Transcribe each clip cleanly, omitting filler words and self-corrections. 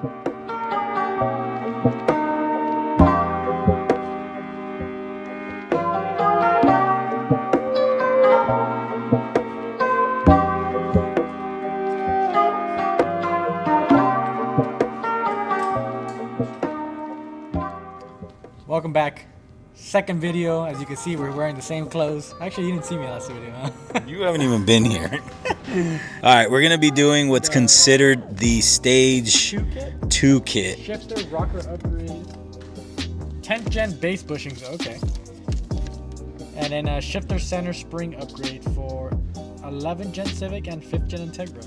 Welcome back. Second video. As you can see, we're wearing the same clothes. Actually, you didn't see me last video, huh? You haven't even been here. Alright, we're going to be doing what's considered the Stage 2 kit. Shifter, rocker upgrade. 10th gen bass bushings, okay. And then a shifter center spring upgrade for 11th gen Civic and 5th gen Integra.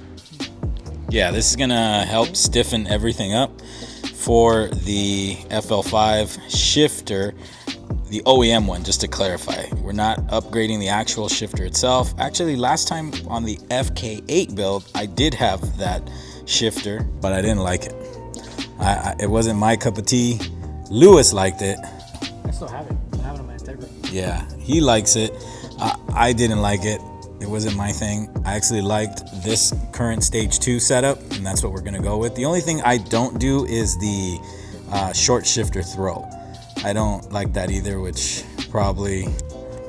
Yeah, this is going to help stiffen everything up for the FL5 shifter, the OEM one, just to clarify. We're not upgrading the actual shifter itself. Actually, last time on the FK8 build, I did have that shifter, but I didn't like it. It wasn't my cup of tea. Lewis liked it. I still have it. I have it on my Integra. Yeah, he likes it. I didn't like it. It wasn't my thing. I actually liked this current Stage 2 setup, and that's what we're gonna go with. The only thing I don't do is the short shifter throw. I don't like that either, which probably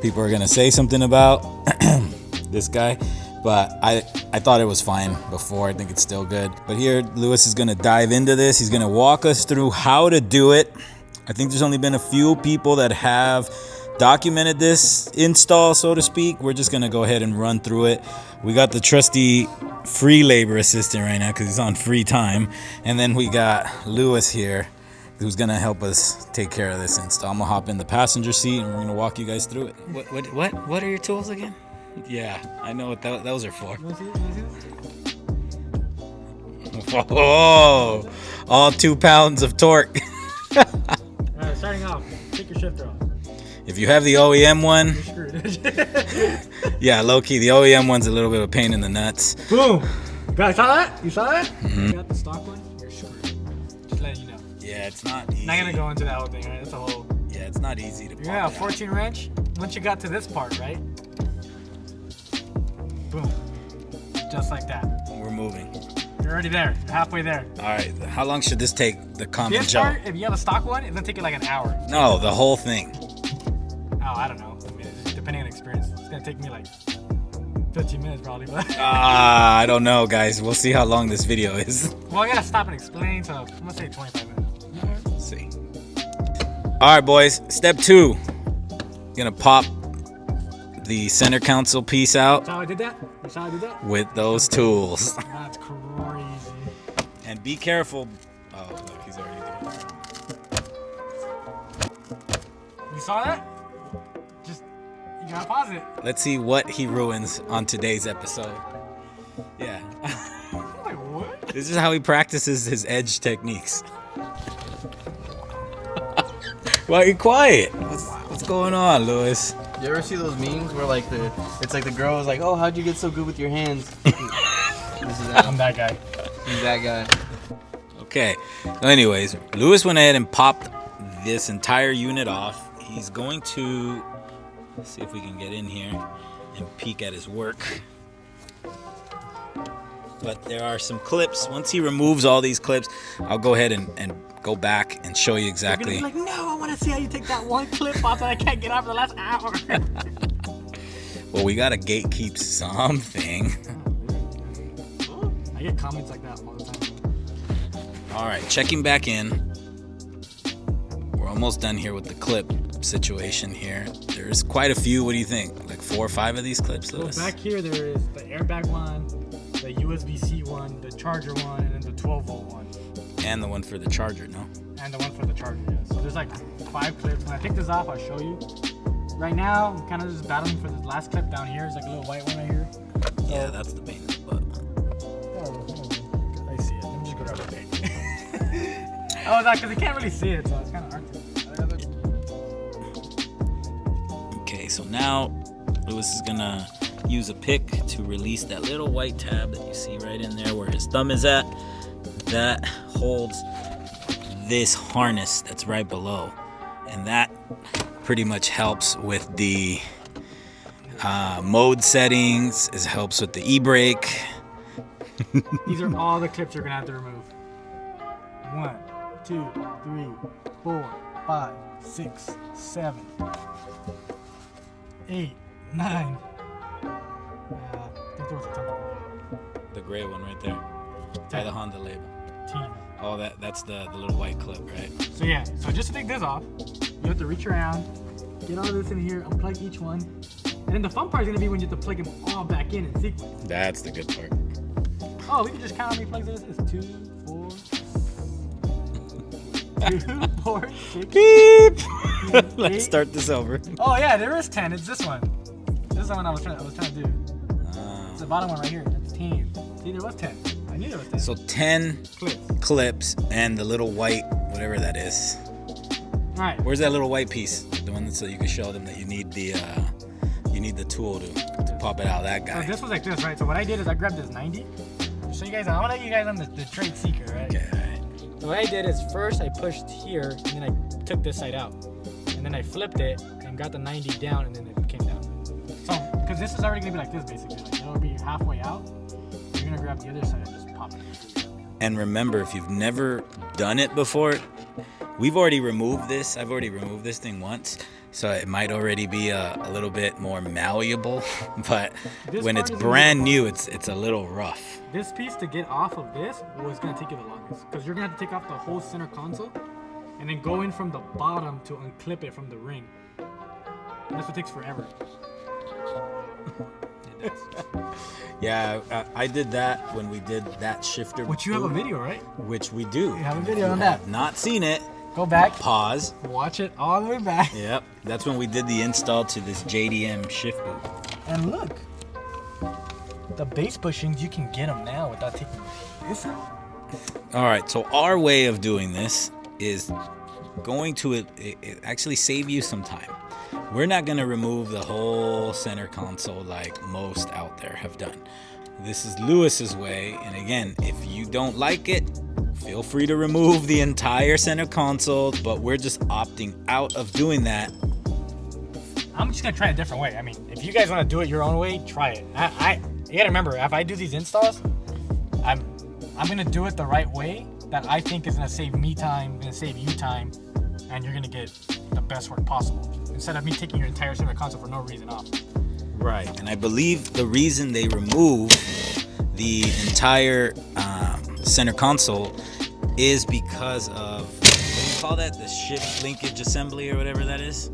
people are gonna say something about this guy, but I thought it was fine before. I think it's still good. But here, Lewis is gonna dive into this. He's gonna walk us through how to do it. I think there's only been a few people that have documented this install, so to speak. We're just gonna go ahead and run through it. We got the trusty free labor assistant right now because he's on free time, and then we got Lewis here who's gonna help us take care of this install. I'm gonna hop in the passenger seat and we're gonna walk you guys through it. What are your tools again? Yeah, I know what those are for. Whoa, all 2 pounds of torque. Alright, starting off, take your shifter off. If you have the OEM one, You're screwed. yeah, low-key, the OEM one's a little bit of a pain in the nuts. Boom! Guys, saw that? You saw that? Mm-hmm. You got the stock one? You're screwed. Just letting you know. Yeah, it's not easy. Not gonna go into that whole thing, right? It's a whole... Yeah, it's not easy to pop Yeah, it out. 14 wrench. Once you got to this part, right? Boom. Just like that. We're moving. You're already there. You're halfway there. All right, how long should this take, the common This Joe? part, if you have a stock one, it's gonna take you like an hour. No, the whole thing. Oh, I don't know. I mean, depending on experience, it's gonna take me like 15 minutes probably. But I don't know, guys. We'll see how long this video is. well, I gotta stop and explain, so I'm gonna say 25 minutes. Let's see. All right, boys. Step 2. Gonna pop the center console piece out That's how I did that? That's how I did that? with those tools. That's crazy. And be careful. Oh, look, he's already doing it. You saw that? Just, you gotta pause it. Let's see what he ruins on today's episode. Yeah. I'm like, what? This is how he practices his edge techniques. Why are you quiet? What's going on, Lewis? You ever see those memes where like it's like the girl is like, oh, how'd you get so good with your hands? This is I'm that guy. He's that guy. Okay. Well, anyways, Lewis went ahead and popped this entire unit off. He's going to see if we can get in here and peek at his work. But there are some clips. Once he removes all these clips, I'll go ahead and go back and show you exactly. You're gonna be like, no, I want to see how you take that one clip off that I can't get out for the last hour. Well, we gotta gatekeep something. I get comments like that all the time. All right, checking back in. We're almost done here with the clip situation here. There's quite a few. What do you think? Like 4 or 5 of these clips, Lewis? Well, back here there is the airbag one, the USB-C one, the charger one, and then the 12-volt one. And the one for the charger, no? And the one for the charger, yeah. So there's like 5 clips. When I take this off, I'll show you. Right now, I'm kind of just battling for this last clip down here. It's like a little white one right here. So, Yeah, that's the pain in the butt. oh, I see it. Let me just go grab the paint. Oh, that because you can't really see it, so it's kind of hard to. Okay, so now Lewis is gonna use a pick to release that little white tab that you see right in there where his thumb is at. That holds this harness that's right below, and that pretty much helps with the mode settings. It helps with the e-brake. These are all the clips you're gonna have to remove. 1, 2, 3, 4, 5, 6, 7, 8, 9. I think there was a 10. The gray one right there. By the Honda label. 10. Oh, that's the little white clip, right? So yeah, so just to take this off, you have to reach around, get all this in here, unplug each one. And then the fun part is gonna be when you have to plug them all back in sequence. That's the good part. Oh, we can just count how many plugs this is. 2, 4, 2, 4, 6. Beep! Let's 8. start this over. Oh yeah, there is 10. It's this one. This is the one I was trying to do. It's the bottom one right here. That's 10. See, there was 10. I knew there was 10. So 10 clips and the little white, whatever that is. All right. Where's that little white piece? The one so you can show them that you need the tool to pop it out of that guy. So this was like this, right? So what I did is I grabbed this 90. So you guys, I want to let you guys on the trade secret, right? Okay, all right. So what I did is first I pushed here, and then I took this side out. And then I flipped it and got the 90 down, and then it came down. So, because this is already going to be like this, basically. Like, it'll be halfway out. You're going to grab the other side and just pop it. And remember, if you've never done it before, we've already removed this. I've already removed this thing once. So it might already be a little bit more malleable. But when it's brand new, it's a little rough. This piece to get off of this was going to take you the longest. Because you're going to have to take off the whole center console. And then go in from the bottom to unclip it from the ring. And that's what takes forever. Yeah, I did that when we did that shifter. Which you have a video, right? Which we do. You have a video on that. Not seen it. Go back. Pause. Watch it all the way back. Yep, that's when we did the install to this JDM shift boot. And look, the bass bushings, you can get them now without taking this out. All right, so our way of doing this is going to it actually save you some time. We're not going to remove the whole center console like most out there have done. This is Lewis's way, and again, if you don't like it, feel free to remove the entire center console, but we're just opting out of doing that. I'm just gonna try a different way. I mean, if you guys want to do it your own way, try it. You gotta remember, if I do these installs, I'm gonna do it the right way that I think is gonna save me time, gonna save you time, and you're gonna get the best work possible. Instead of me taking your entire center console for no reason off. Right, and I believe the reason they remove the entire center console is because of, what do you call that? The shift linkage assembly or whatever that is?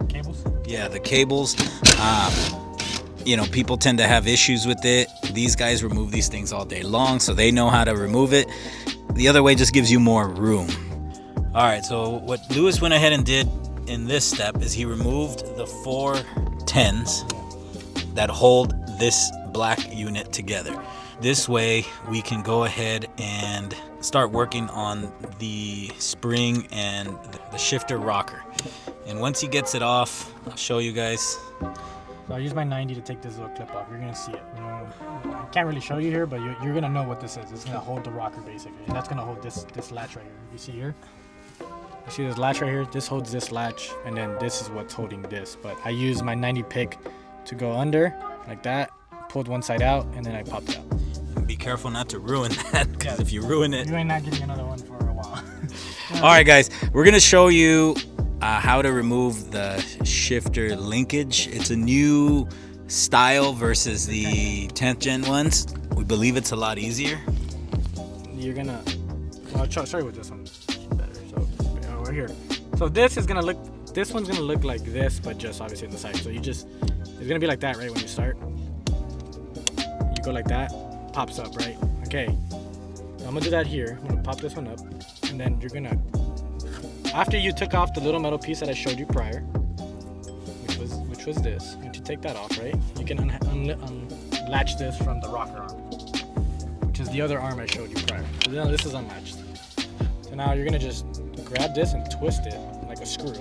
Cables? Yeah, the cables. You know, people tend to have issues with it. These guys remove these things all day long, so they know how to remove it. The other way just gives you more room. All right, so what Lewis went ahead and did in this step is he removed the 4 10s that hold this black unit together. This way we can go ahead and start working on the spring and the shifter rocker. And once he gets it off, I'll show you guys. So I use my 90 to take this little clip off. You're gonna see it. You know, I can't really show you here, but you're gonna know what this is. It's gonna hold the rocker basically, and that's gonna hold this latch right here. You see here? You see this latch right here? This holds this latch, and then this is what's holding this. But I use my 90 pick to go under like that, pulled one side out, and then I popped it out. Be careful not to ruin that, because if you ruin it, you ain't not getting another one for a while. All right, guys, we're gonna show you how to remove the shifter linkage. It's a new style versus the 10th gen ones. We believe it's a lot easier. You're gonna, well, I'll show you with this one better. So over here. So this one's gonna look like this, but just obviously on the side. So it's gonna be like that, right? When you start, you go like that, pops up, right? Okay. I'm gonna do that here. I'm gonna pop this one up, and then you're gonna, after you took off the little metal piece that I showed you prior, which was this, and to take that off, right? You can unlatch this from the rocker arm, which is the other arm I showed you prior. So now this is unlatched. So now you're gonna just grab this and twist it like a screw,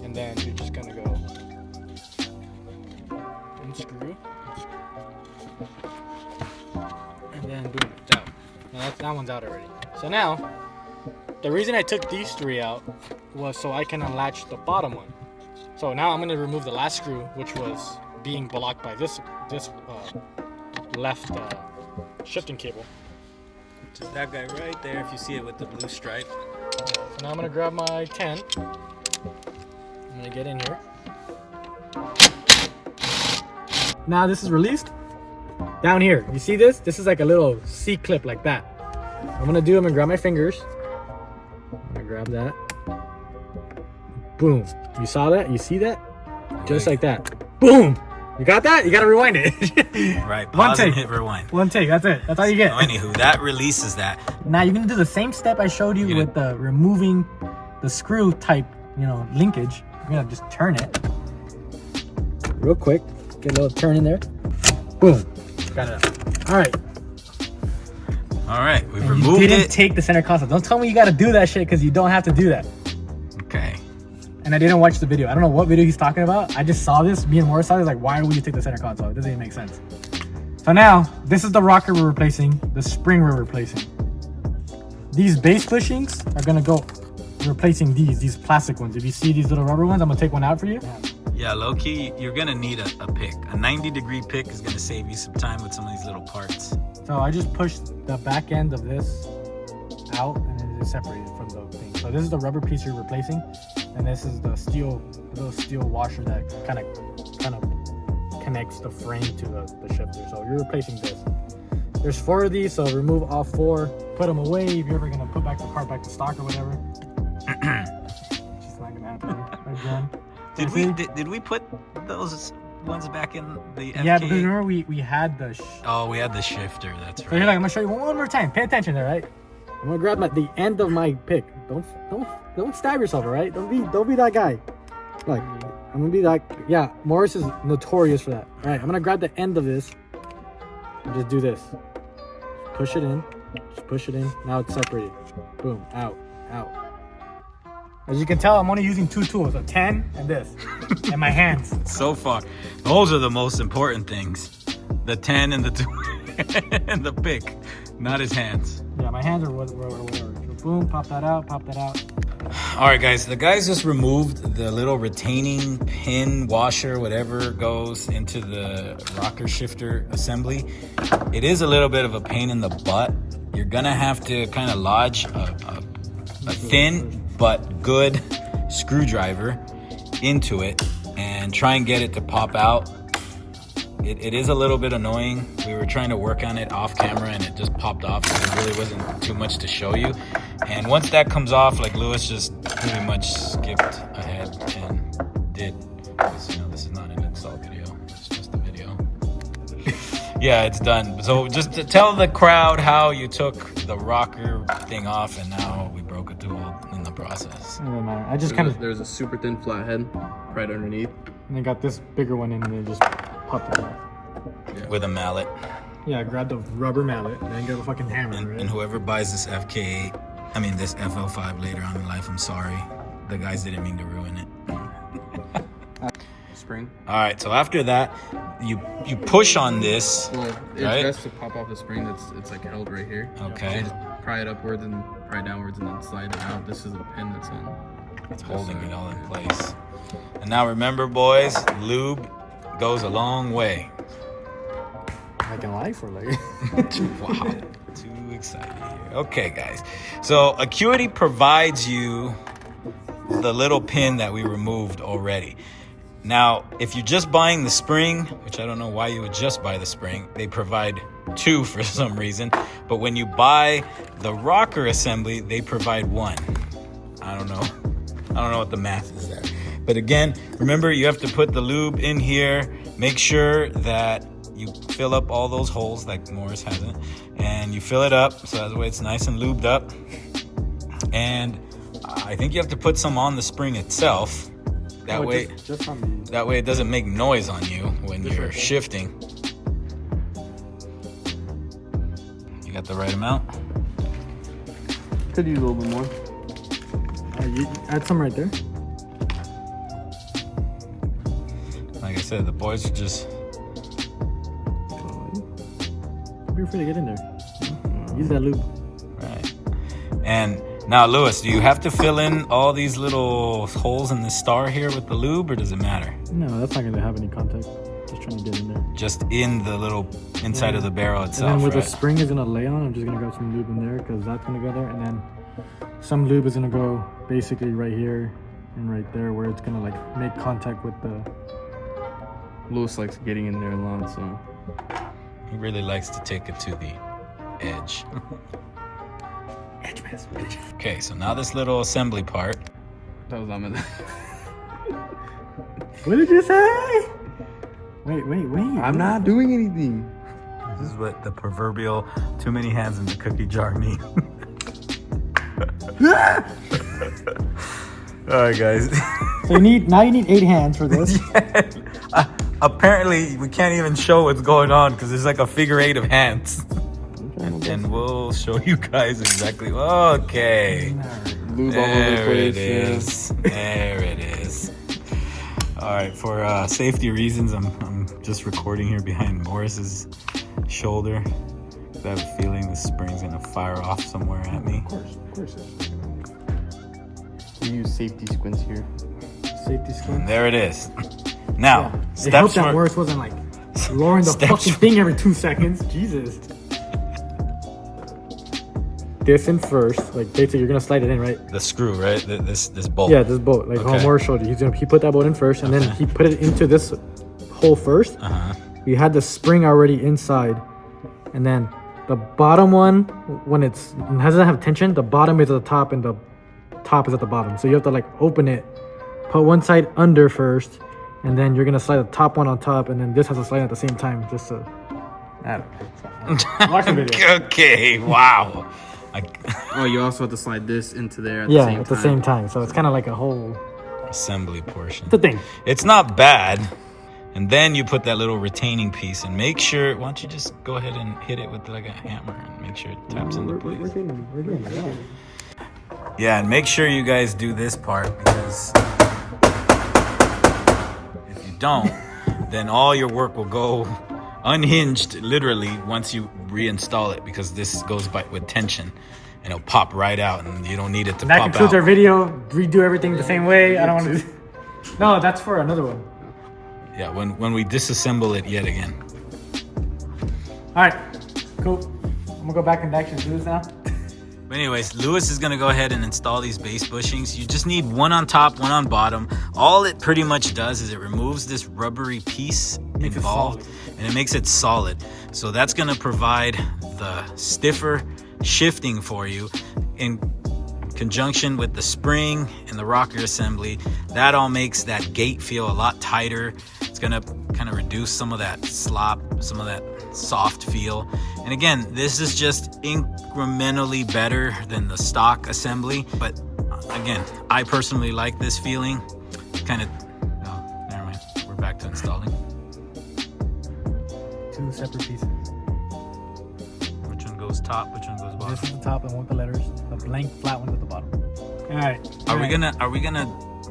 and then you're just gonna go unscrew, and then boom, it's out. Now that one's out already. So now, the reason I took these 3 out was so I can unlatch the bottom one. So now I'm gonna remove the last screw, which was being blocked by this left shifting cable. Just that guy right there, if you see it with the blue stripe. So now I'm gonna grab my 10. I'm gonna get in here. Now this is released. Down here, you see this? This is like a little C-clip like that. I'm gonna grab my fingers. I'm gonna grab that. Boom. You saw that? You see that? Just like that. Boom. You got that? You gotta rewind it. Right. One Pause take. and hit rewind. One take. That's it. That's all you get. So anywho, that releases that. Now you're gonna do the same step I showed you with the removing the screw type, linkage. You're gonna just turn it real quick. Get a little turn in there. Boom. Got it out. All right. All right. We've And removed you didn't it. take the center console. Don't tell me you gotta do that shit because you don't have to do that. Okay. And I didn't watch the video. I don't know what video he's talking about. I just saw this. Me and Morris saw this. Like, why would you take the center console? It doesn't even make sense. So now, this is the rocker we're replacing. The spring we're replacing. These base bushings are gonna go replacing these plastic ones. If you see these little rubber ones, I'm gonna take one out for you. Yeah, low key, you're gonna need a pick. A 90-degree pick is gonna save you some time with some of these little parts. So I just pushed the back end of this out and then it is separated from the thing. So this is the rubber piece you're replacing, and this is the little steel washer that kind of connects the frame to the shifter. So you're replacing this. There's 4 of these, so remove all 4. Put them away if you're ever gonna put back the part back to stock or whatever. It's not gonna happen again. Did we put those ones back in the FK? Yeah, because remember we had the. Oh, we had the shifter. That's So right. here, I'm gonna show you one more time. Pay attention there, right? I'm gonna grab the end of my pick. Don't stab yourself, all right? Don't be that guy. Like, I'm gonna be like, yeah. Morris is notorious for that. All right, I'm gonna grab the end of this and just do this. Push it in. Just push it in. Now it's separated. Boom. Out. As you can tell, I'm only using 2 tools, a 10 and this, and my hands. So far, those are the most important things. The 10 and the 2 and the pick, not his hands. Yeah, my hands are whatever. So boom, pop that out. All right, guys, the guys just removed the little retaining pin washer, whatever goes into the rocker shifter assembly. It is a little bit of a pain in the butt. You're gonna have to kind of lodge a thin but good screwdriver into it and try and get it to pop out. It is a little bit annoying. We were trying to work on it off camera and it just popped off, so there really wasn't too much to show you. And once that comes off, like Lewis just pretty much skipped ahead and did, because this is not an install video, it's just a video. Yeah, it's done. So just to tell the crowd how you took the rocker thing off and now we broke a tool in the process. It doesn't matter. I just kind of There's a super thin flat head right underneath. and then got this bigger one in and then just popped it off. Yeah. With a mallet. Yeah, I grabbed the rubber mallet and then got a fucking hammer, right? And whoever buys this this FL5 later on in life, I'm sorry. The guys didn't mean to ruin it. Spring. All right, so after that, you push on this. Well, it's Right? best to pop off the spring it's like held right here. Okay. You just pry it upwards and pry downwards and then slide it out. This is a pin that's on. It's holding it all in place. And now remember, boys, lube goes a long way. Like in life or like? Wow, too excited here. Okay, guys. So Acuity provides you the little pin that we removed already. Now, if you're just buying the spring, which I don't know why you would just buy the spring, they provide 2 for some reason. But when you buy the rocker assembly, they provide 1. I don't know what the math is there. But again, remember, you have to put the lube in here. Make sure that you fill up all those holes like Morris hasn't, and you fill it up so that way it's nice and lubed up. And I think you have to put some on the spring itself. That way it doesn't make noise on you when you're shifting. You got the right amount? Could use a little bit more. You add some right there. Like I said, the boys are just... Feel free to get in there. Use that lube. Right. And now, Lewis, do you have to fill in all these little holes in the star here with the lube, or does it matter? No, that's not going to have any contact. Just trying to get in there. Just in the little inside of the barrel itself. And then where right? the spring is gonna lay on, I'm just gonna grab some lube in there because that's gonna go there, and then some lube is gonna go basically right here and right there where it's gonna like make contact with the. Lewis likes getting in there a lot, so He really likes to take it to the edge. Edge mess. Okay, so now this little assembly part. that was on it. What did you say? Wait. I'm not doing anything. This is what the proverbial too many hands in the cookie jar mean. All right, guys. So you need 8 hands for this. Apparently, we can't even show what's going on because there's like a figure 8 of hands. And we'll show you guys exactly. Okay. Lube all over the There place. it is. There it is. All right, for safety reasons, I'm just recording here behind Morris's shoulder. I have a feeling the spring's gonna fire off somewhere at me. Of course. We use safety squints here. Safety skin. And there it is. Now, I hope steps that for Morris wasn't like lowering the Steps fucking thing every 2 seconds. Jesus. This in first, like basically you're gonna slide it in, right? the screw, right? This bolt. Yeah, this bolt, like how Okay. Morris showed you. He put that bolt in first, and then he put it into this hole first. We had the spring already inside, and then the bottom one, when it doesn't have tension, the bottom is at the top and the top is at the bottom. So you have to like open it, put one side under first, and then you're gonna slide the top one on top, and then this has to slide at the same time, just to. Watch the video. Okay, wow. Oh, you also have to slide this into there at Yeah, the same at time. the same time. So it's kind of like a whole Assembly portion. the thing. It's not bad. And then you put that little retaining piece and make sure, why don't you just go ahead and hit it with like a hammer and make sure it taps into place. We're getting it. Yeah, and make sure you guys do this part because if you don't, then all your work will go unhinged literally once you reinstall it because this goes by with tension and it'll pop right out and you don't need it to That pop concludes out. our video. Redo everything the same way. I don't want to. No, that's for another one. Yeah, when we disassemble it yet again. All right, cool. I'm gonna go back and actually do this now. But anyways, Lewis is gonna go ahead and install these base bushings. You just need one on top, one on bottom. All it pretty much does is it removes this rubbery piece Makes it involved and it makes it solid. So that's gonna provide the stiffer shifting for you in conjunction with the spring and the rocker assembly. That all makes that gate feel a lot tighter. It's gonna kind of reduce some of that slop, some of that soft feel. And again, this is just incrementally better than the stock assembly. But again, I personally like this feeling. Kind of, no, never mind. We're back to installing. 2 separate pieces. Which one goes top? Which one goes bottom? This is the top and one with the letters. The blank flat one at the bottom. All right. Are we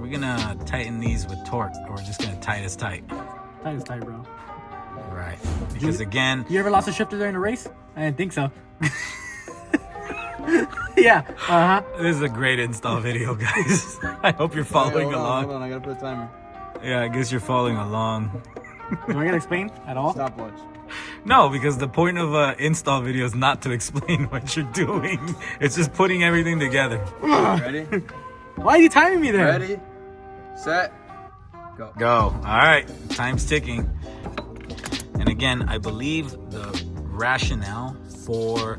gonna tighten these with torque, or we're just gonna tight as tight? Tight is tight, bro. Right. Because again, You ever lost a shifter during a race? I didn't think so. Yeah. this is a great install video, guys. I hope you're following along. Hold on, I gotta put a timer. Yeah, I guess you're following along. Am I gonna explain at all? Stopwatch. No, because the point of an install video is not to explain what you're doing. It's just putting everything together. Ready? Why are you timing me there? Ready? Set. Go. Go. All right. Time's ticking. And again, I believe the rationale for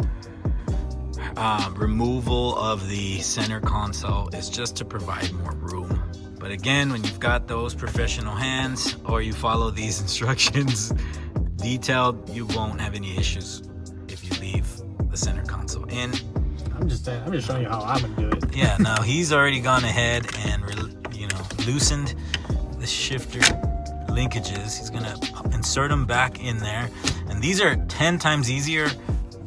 removal of the center console is just to provide more room. But again, when you've got those professional hands or you follow these instructions detailed, you won't have any issues if you leave the center console in. I'm just showing you how I'm gonna do it. Yeah, no, he's already gone ahead and loosened the shifter linkages. He's gonna insert them back in there, and these are 10 times easier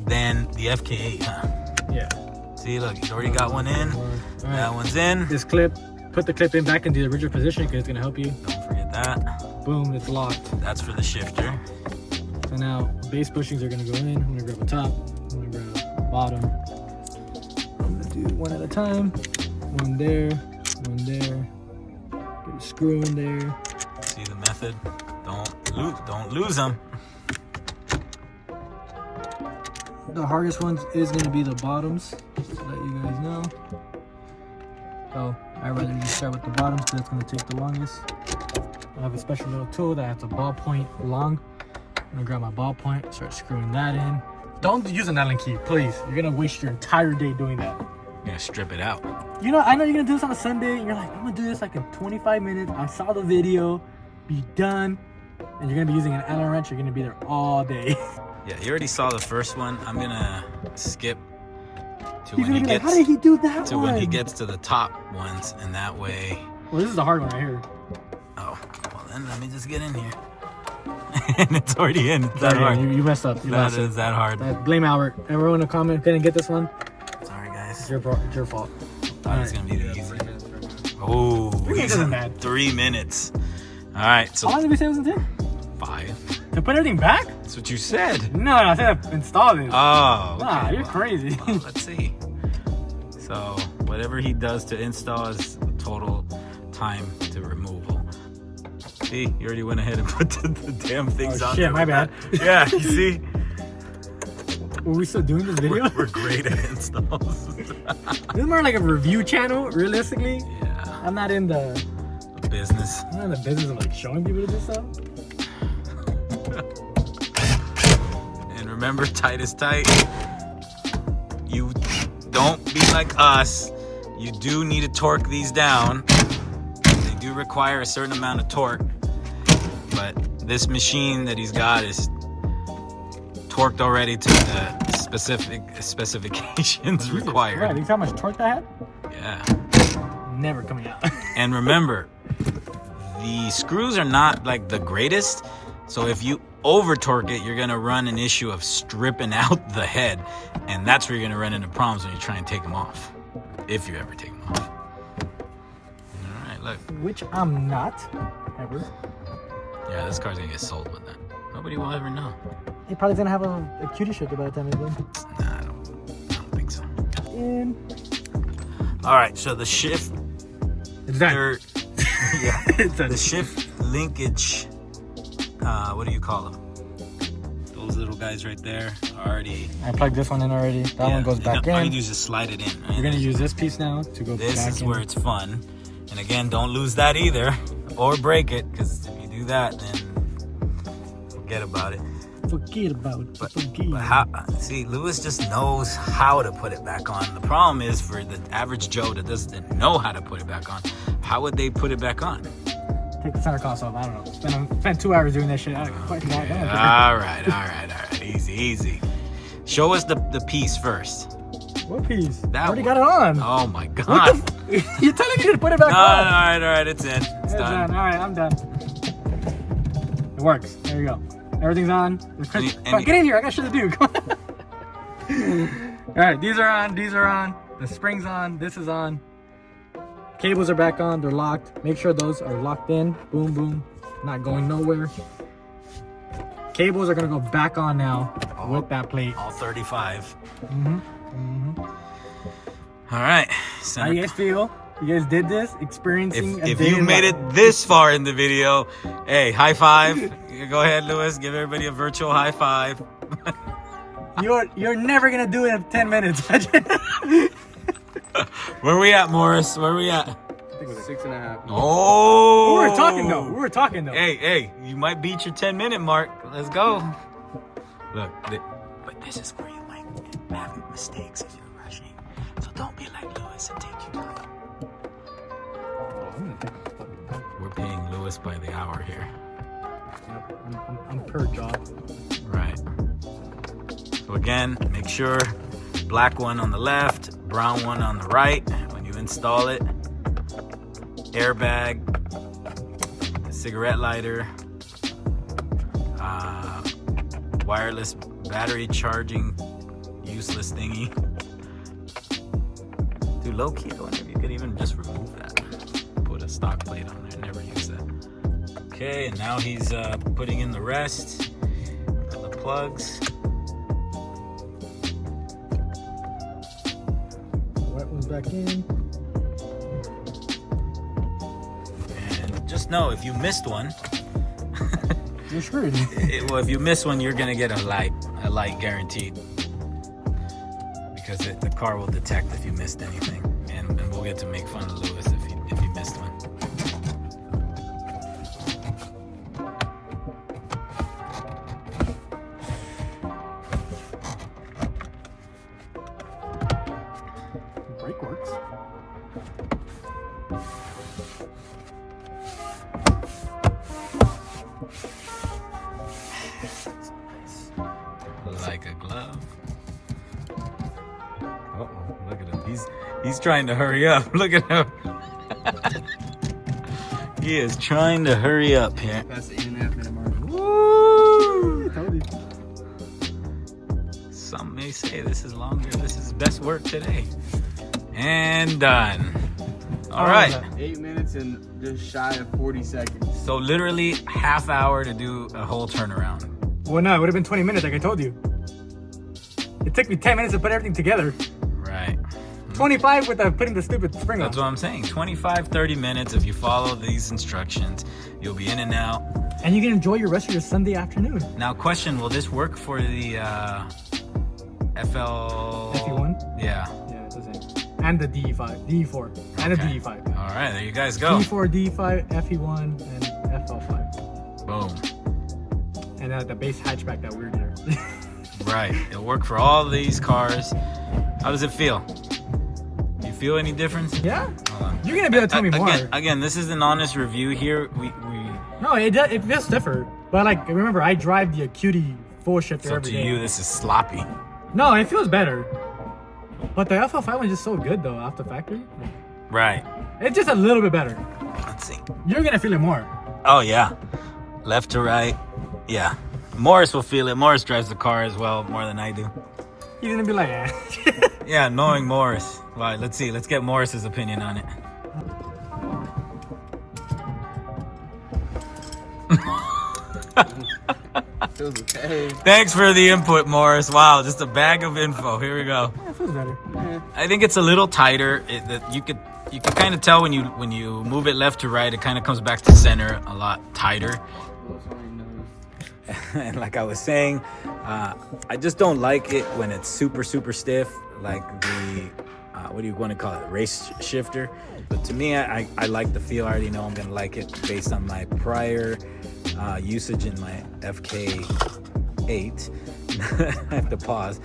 than the FK8, huh? Yeah. See, look, he's already got one in. That one's in. This clip, put the clip in back into the original position because it's gonna help you. Don't forget that. Boom, it's locked. That's for the shifter. So now base bushings are gonna go in. I'm gonna grab a top. I'm gonna grab a bottom. I'm gonna do one at a time. One there. One there. Get a screw in there. See the method? Don't Don't lose them. The hardest ones is going to be the bottoms, just to let you guys know. So I'd rather just start with the bottoms because it's going to take the longest. I have a special little tool that has a ballpoint long. I'm going to grab my ballpoint, start screwing that in. Don't use an Allen key, please. You're going to waste your entire day doing that. You're gonna strip it out. You know, I know you're going to do this on a Sunday. And you're like, I'm going to do this like in 25 minutes. I saw the video, be done. And you're going to be using an Allen wrench. You're going to be there all day. Yeah, you already saw the first one. I'm gonna skip to He's when he gonna be like, gets how did he do that to one? when he gets to the top ones, and that way. Well, this is the hard one right here. Oh, well then let me just get in here. And it's already in. It's that hard. You messed up. You That lost it. is that hard. Blame Albert. Everyone in the comment didn't get this one. Sorry guys. It's your fault. Thought it was gonna be the easy. Oh, 3 minutes isn't bad. 3 minutes. All right, so How long did we say it was in 10? 5. To put everything back? That's what you said. No, I said install this. Oh, okay. Nah, you're crazy. Well, let's see. So whatever he does to install is the total time to removal. See, you already went ahead and put the damn things on. Shit, there my with bad. that. Yeah, you see? Were we still doing this video? We're great at installs. This is more like a review channel, realistically. Yeah. I'm not in the Business. business of like showing people to do stuff. And remember, tight is tight. You don't be like us. You do need to torque these down. They do require a certain amount of torque. But this machine that he's got is torqued already to the specific specifications required. Right, you see how much torque that had? Yeah. Never coming out. And remember, the screws are not like the greatest. So if you over torque it, you're gonna run an issue of stripping out the head, and that's where you're gonna run into problems when you try and take them off, if you ever take them off. All right, look. Which I'm not, ever. Yeah, this car's gonna get sold with that. Nobody will ever know. He probably gonna have a cutie shifter by the time it's done. Nah, I don't think so. And All right, so the shift. it's done. Yeah, It's done. the shift linkage. What do you call them? Those little guys right there are already. I plugged this one in already. That one goes back All you in. do is just slide it in. Right? We're gonna use this piece now to go This back is in. where it's fun. And again, don't lose that either, or break it, because if you do that, then forget about it. Forget about it. But Forget. how? See, Lewis just knows how to put it back on. The problem is for the average Joe that doesn't know how to put it back on. How would they put it back on? Take the center console off. I don't know. Spend 2 hours doing that shit. I fucking don't care. All right. Easy. Show us the piece first. What piece? That I already one. got it on. Oh my What God. the You're telling me to put it back on. All right, it's in. It's It's done. done. All right, I'm done. It works. There you go. Everything's on. Come on, get in here. I got shit to do. Come on. All right, these are on. These are on. The spring's on. This is on. Cables are back on. They're locked. Make sure those are locked in. Boom, boom. Not going nowhere. Cables are gonna go back on now with that plate. All 35. Mm-hmm. All right. How you guys feel? You guys did this? Experiencing a If day you in made life. it this far in the video, hey, high five. Go ahead, Lewis. Give everybody a virtual high five. You're never gonna do it in 10 minutes. Where we at, Morris? Where we at? 6.5. Oh. We were talking though. Hey, you might beat your 10-minute mark. Let's go. Look, but this is where you might have mistakes if you're rushing. So don't be like Lewis and take your time. We're paying Lewis by the hour here. I'm per job. Right. So again, make sure black one on the left, brown one on the right when you install it. Airbag, cigarette lighter, wireless battery charging useless thingy. Dude, low key though, you could even just remove that. Put a stock plate on there, never use that. Okay, and now he's putting in the rest of the plugs. Wet one's back in. And just know if you missed one, You're screwed. Well, if you miss one, you're gonna get a light guaranteed, because the car will detect if you missed anything, and we'll get to make fun of Lewis if you missed one. Brake works. Like a glove. Uh-oh, look at him. He's trying to hurry up. Look at him. He is trying to hurry up here. Past the 8.5 minute mark. Woo! Totally. Some may say this is longer. This is best work today. And done. All right. 8 minutes and just shy of 40 seconds. So literally half hour to do a whole turnaround. Well, no, it would have been 20 minutes, like I told you. It took me 10 minutes to put everything together. Right. 25 with putting the stupid spring on. That's what I'm saying. 25, 30 minutes. If you follow these instructions, you'll be in and out. And you can enjoy your rest of your Sunday afternoon. Now, question, will this work for the FE1? Yeah. Yeah, it's the same. And the DE5, DE4, and the DE5. All right, there you guys go. DE4, DE5, FE1, and FL5. Boom. And the base hatchback that weird there. Right. It'll work for all these cars. How does it feel? Do you feel any difference? Yeah? Hold on. You're gonna be able to tell me more. Again, this is an honest review here. We No, it feels different. But like, remember, I drive the Acuity full shifter so every to day. you, this is sloppy. No, it feels better. But the FL5 one is just so good though, off the factory. Right. It's just a little bit better. Let's see. You're gonna feel it more. Oh yeah. Left to right. Yeah. Morris will feel it. Morris drives the car as well more than I do. He's gonna be like, eh. Yeah, knowing Morris. All right, let's see. Let's get Morris's opinion on it. Feels okay. Thanks for the input, Morris. Wow, just a bag of info. Here we go. Yeah, it feels better. I think it's a little tighter. You could kind of tell when you move it left to right, it kind of comes back to center a lot tighter. And like I was saying, I just don't like it when it's super stiff, like the what do you want to call it, race shifter. But to me, I like the feel. I already know I'm gonna like it based on my prior usage in my FK8. I have to pause,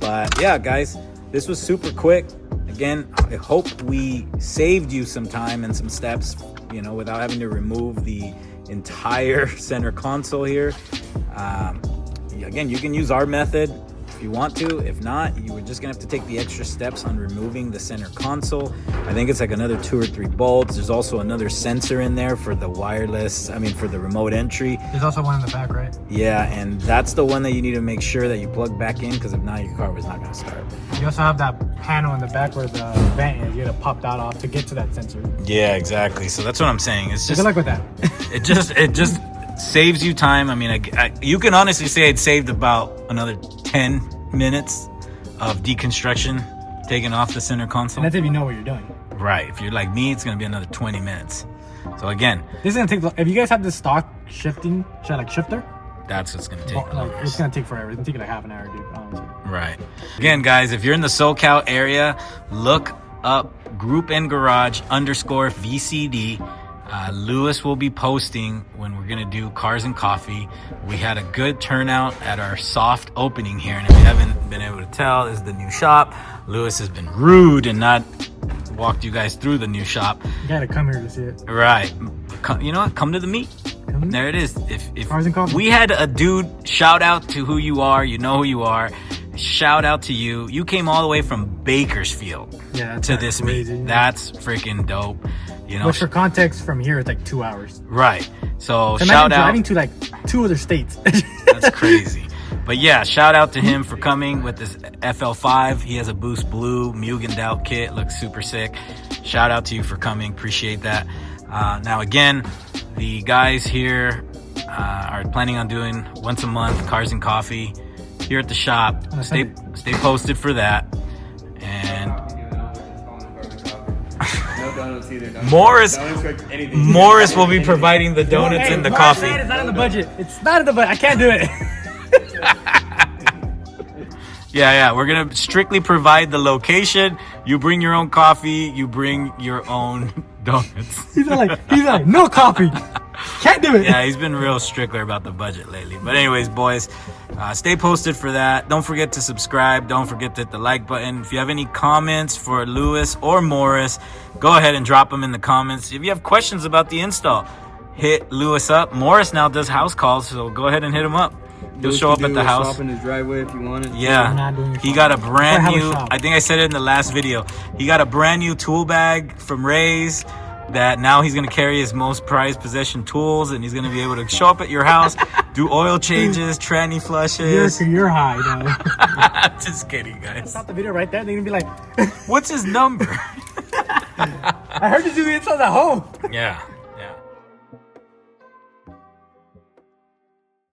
but yeah, guys, this was super quick. Again, I hope we saved you some time and some steps, without having to remove the entire center console here. Again, you can use our method if you want to. If not, you were just gonna have to take the extra steps on removing the center console. I think it's like another 2 or 3 bolts. There's also another sensor in there for the for the remote entry. There's also one in the back, right? Yeah, and that's the one that you need to make sure that you plug back in, because if not, your car was not gonna start. You also have that panel in the back where the vent is. You gotta pop that off to get to that sensor. Yeah, exactly. So that's what I'm saying. It's just good luck with that. it just saves you time. I mean, you can honestly say it saved about another 10 minutes of deconstruction, taking off the center console. And that's if you know what you're doing. Right. If you're like me, it's gonna be another 20 minutes. So again, this is gonna take. If you guys have the stock shifter, that's what's gonna take. it's gonna take forever. It's gonna take like half an hour, dude. Honestly. Right. Again, guys, if you're in the SoCal area, look up Group and Garage _VCD. Lewis will be posting when we're gonna do Cars and Coffee. We had a good turnout at our soft opening here, and if you haven't been able to tell, this is the new shop. Lewis has been rude and not walked you guys through the new shop. You gotta come here to see it. Right. You know what? Come to the meet. There it is. If Cars and Coffee. We had a dude, shout out to who you are. You know who you are. Shout out to you. You came all the way from Bakersfield to this crazy, meet. yeah. That's freaking dope. Which for context, from here it's like 2 hours. Right. So shout out. Driving to like 2 other states. That's crazy. But yeah, shout out to him for coming with this FL5. He has a Boost Blue Mugen out kit. Looks super sick. Shout out to you for coming. Appreciate that. Now again, the guys here are planning on doing once a month Cars and Coffee here at the shop. Stay posted for that. And donuts either. Morris Don't expect anything. Morris will be providing the donuts and the coffee. It's not in the budget. It's not in the budget. I can't do it. Yeah. We're gonna strictly provide the location. You bring your own coffee. You bring your own donuts. He's like, no coffee. Can't do it. Yeah, he's been real strickler about the budget lately. But anyways, boys, stay posted for that. Don't forget to subscribe. Don't forget to hit the like button. If you have any comments for Lewis or Morris, go ahead and drop them in the comments. If you have questions about the install, hit Lewis up. Morris now does house calls, so go ahead and hit him up. He'll show up at the house. Stop in his driveway if you want it. Yeah, he got a brand new, I think I said it in the last video, he got a brand new tool bag from Ray's that now he's going to carry his most prized possession tools, and he's going to be able to show up at your house, do oil changes, tranny flushes. You're high, though. Just kidding, guys. Stop the video right there. They're going to be like, what's his number? I heard you do the installs at home. Yeah.